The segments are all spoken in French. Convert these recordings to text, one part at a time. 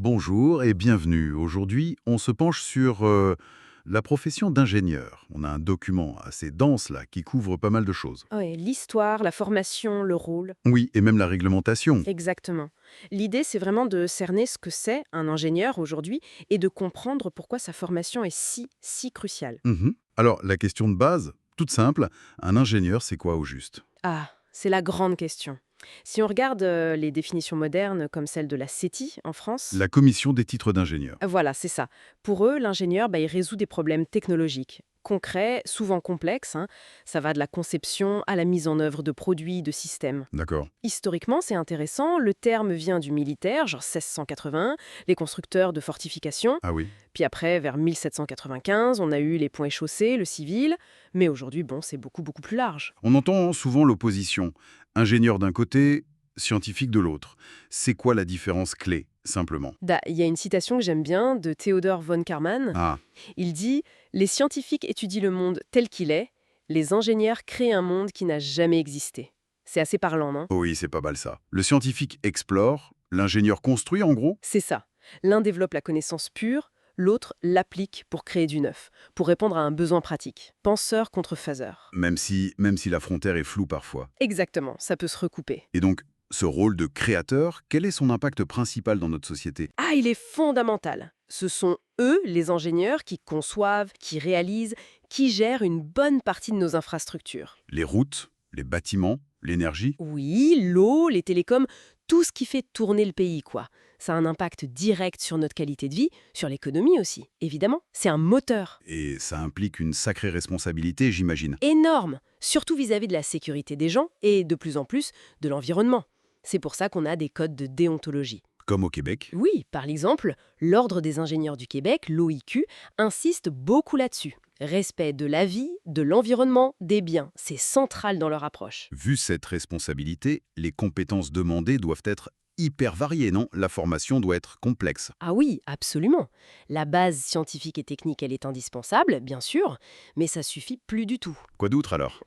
Bonjour et bienvenue. Aujourd'hui, on se penche sur la profession d'ingénieur. On a un document assez dense là qui couvre pas mal de choses. Oui, l'histoire, la formation, le rôle. Oui, et même la réglementation. Exactement. L'idée, c'est vraiment de cerner ce que c'est un ingénieur aujourd'hui et de comprendre pourquoi sa formation est si cruciale. Mhm. Alors, la question de base, toute simple, un ingénieur, c'est quoi au juste? Ah, c'est la grande question. Si on regarde les définitions modernes comme celle de la CETI en France, La commission des titres d'ingénieur. voilà, c'est ça. Pour eux, l'ingénieur, il résout des problèmes technologiques, concrets, souvent complexes, hein. Ça va de la conception à la mise en œuvre de produits, de systèmes. D'accord. Historiquement, c'est intéressant, le terme vient du militaire, genre 1681, les constructeurs de fortifications. Ah oui. Puis après, vers 1795, on a eu les ponts et chaussées, le civil. Mais aujourd'hui, bon, c'est beaucoup plus large. On entend souvent l'opposition. Ingénieur d'un côté, scientifique de l'autre. C'est quoi la différence clé, simplement? Il y a une citation que j'aime bien de Theodor von Karman. Ah, Il dit «Les scientifiques étudient le monde tel qu'il est, les ingénieurs créent un monde qui n'a jamais existé». C'est assez parlant, non? oui, c'est pas mal ça. Le scientifique explore, l'ingénieur construit en gros. C'est ça. L'un développe la connaissance pure, l'autre l'applique pour créer du neuf, pour répondre à un besoin pratique. Penseur contre faiseur. Même si la frontière est floue parfois. Exactement, ça peut se recouper. Et donc, ce rôle de créateur, quel est son impact principal dans notre société? Ah, il est fondamental. Ce sont eux, les ingénieurs, qui conçoivent, qui réalisent, qui gèrent une bonne partie de nos infrastructures. Les routes, les bâtiments, l'énergie? Oui, l'eau, les télécoms, tout ce qui fait tourner le pays, quoi. Ça a un impact direct sur notre qualité de vie, sur l'économie aussi, évidemment. C'est un moteur. Et ça implique une sacrée responsabilité, j'imagine. Énorme, surtout vis-à-vis de la sécurité des gens et de plus en plus de l'environnement. C'est pour ça qu'on a des codes de déontologie. Comme au Québec. Oui, par exemple, l'Ordre des ingénieurs du Québec, l'OIQ, insiste beaucoup là-dessus. Respect de la vie, de l'environnement, des biens, c'est central dans leur approche. Vu cette responsabilité, les compétences demandées doivent être hyper variées, non? La formation doit être complexe. Ah oui, absolument. La base scientifique et technique, elle est indispensable, bien sûr, mais ça suffit plus du tout. Quoi d'autre alors?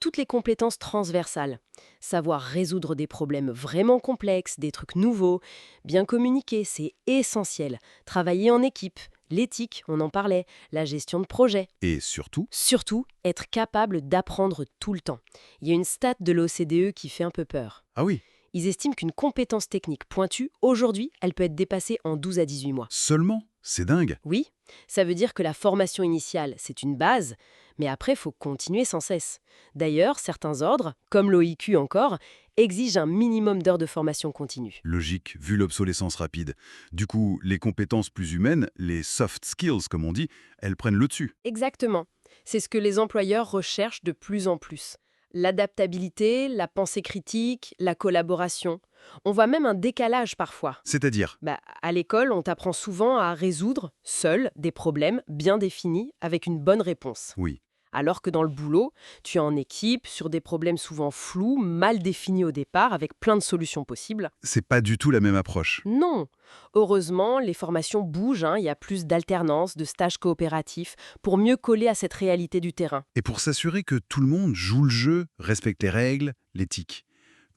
Toutes les compétences transversales. Savoir résoudre des problèmes vraiment complexes, des trucs nouveaux, bien communiquer, c'est essentiel. Travailler en équipe, l'éthique, on en parlait, la gestion de projet. Et surtout, Surtout, être capable d'apprendre tout le temps. Il y a une stat de l'OCDE qui fait un peu peur. ah oui, Ils estiment qu'une compétence technique pointue, aujourd'hui, elle peut être dépassée en 12 à 18 mois. seulement? C'est dingue. Oui, ça veut dire que la formation initiale, c'est une base, mais après, il faut continuer sans cesse. D'ailleurs, certains ordres, comme l'OIQ encore, exigent un minimum d'heures de formation continue. Logique, vu l'obsolescence rapide. Du coup, les compétences plus humaines, les soft skills comme on dit, elles prennent le dessus. Exactement. C'est ce que les employeurs recherchent de plus en plus. L'adaptabilité, la pensée critique, la collaboration. On voit même un décalage parfois. C'est-à-dire, À l'école, on t'apprend souvent à résoudre, seul, des problèmes bien définis avec une bonne réponse. oui, Alors que dans le boulot, tu es en équipe, sur des problèmes souvent flous, mal définis au départ, avec plein de solutions possibles. c'est pas du tout la même approche. Non. Heureusement, les formations bougent, hein, il y a plus d'alternance, de stages coopératifs, pour mieux coller à cette réalité du terrain. Et pour s'assurer que tout le monde joue le jeu, respecte les règles, l'éthique,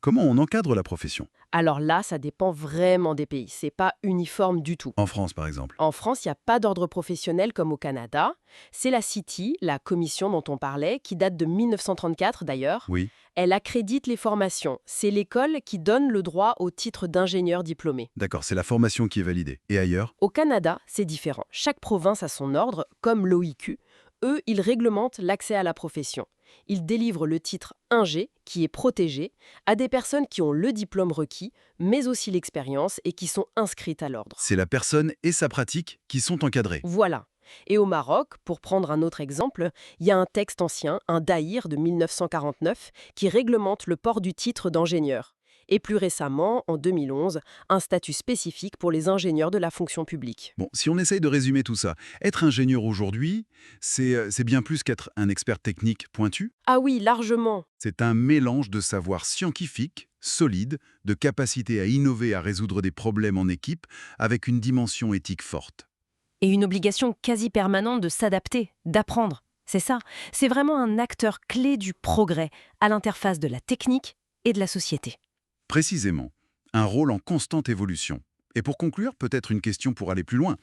comment on encadre la profession? Alors là, ça dépend vraiment des pays, c'est pas uniforme du tout. En France, par exemple. En France, il n'y a pas d'ordre professionnel comme au Canada. C'est la CITI, la commission dont on parlait, qui date de 1934 d'ailleurs. Oui, Elle accrédite les formations. C'est l'école qui donne le droit au titre d'ingénieur diplômé. d'accord, c'est la formation qui est validée. Et ailleurs? Au Canada, c'est différent. Chaque province a son ordre, comme l'OIQ. Eux, ils réglementent l'accès à la profession. Ils délivrent le titre ingé, qui est protégé, à des personnes qui ont le diplôme requis, mais aussi l'expérience et qui sont inscrites à l'ordre. C'est la personne et sa pratique qui sont encadrées. Voilà. Et au Maroc, pour prendre un autre exemple, il y a un texte ancien, un daïr de 1949, qui réglemente le port du titre d'ingénieur. Et plus récemment, en 2011, un statut spécifique pour les ingénieurs de la fonction publique. Bon, si on essaye de résumer tout ça, être ingénieur aujourd'hui, c'est bien plus qu'être un expert technique pointu. Ah oui, largement. C'est un mélange de savoir scientifique, solide, de capacité à innover, à résoudre des problèmes en équipe, avec une dimension éthique forte. Et une obligation quasi permanente de s'adapter, d'apprendre. C'est ça, c'est vraiment un acteur clé du progrès à l'interface de la technique et de la société. Précisément, un rôle en constante évolution. Et pour conclure, peut-être une question pour aller plus loin.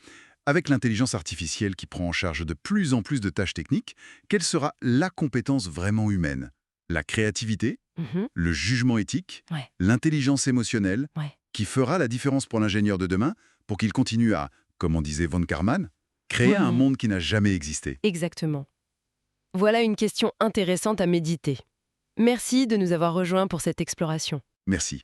Avec l'intelligence artificielle qui prend en charge de plus en plus de tâches techniques, quelle sera la compétence vraiment humaine? La créativité, Mhm. le jugement éthique, Ouais. l'intelligence émotionnelle, Ouais. qui fera la différence pour l'ingénieur de demain, pour qu'il continue à, comme on disait von Karman, créer un Mhm. monde qui n'a jamais existé. Exactement. Voilà une question intéressante à méditer. Merci de nous avoir rejoints pour cette exploration. Merci.